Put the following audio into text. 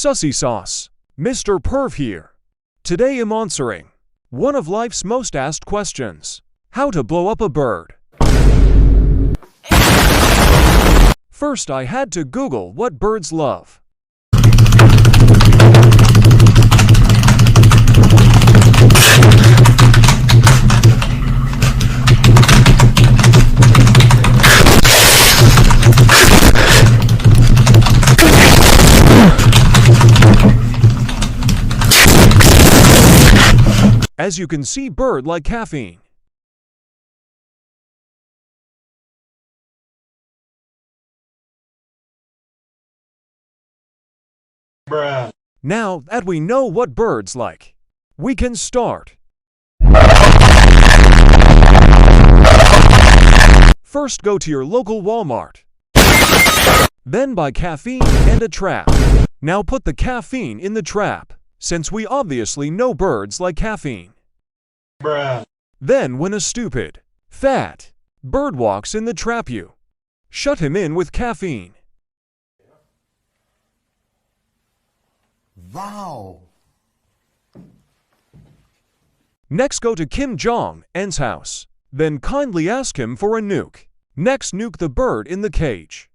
Sussy Sauce. Mr. Perv here. Today I'm answering one of life's most asked questions. How to blow up a bird. First I had to Google what birds love. As you can see, bird like caffeine. Bruh. Now that we know what birds like, we can start. First go to your local Walmart. Then buy caffeine and a trap. Now put the caffeine in the trap, since we obviously know birds like caffeine. Bruh. Then when a stupid, fat bird walks in the trap, you shut him in with caffeine. Wow! Next go to Kim Jong-un's house. Then kindly ask him for a nuke. Next nuke the bird in the cage.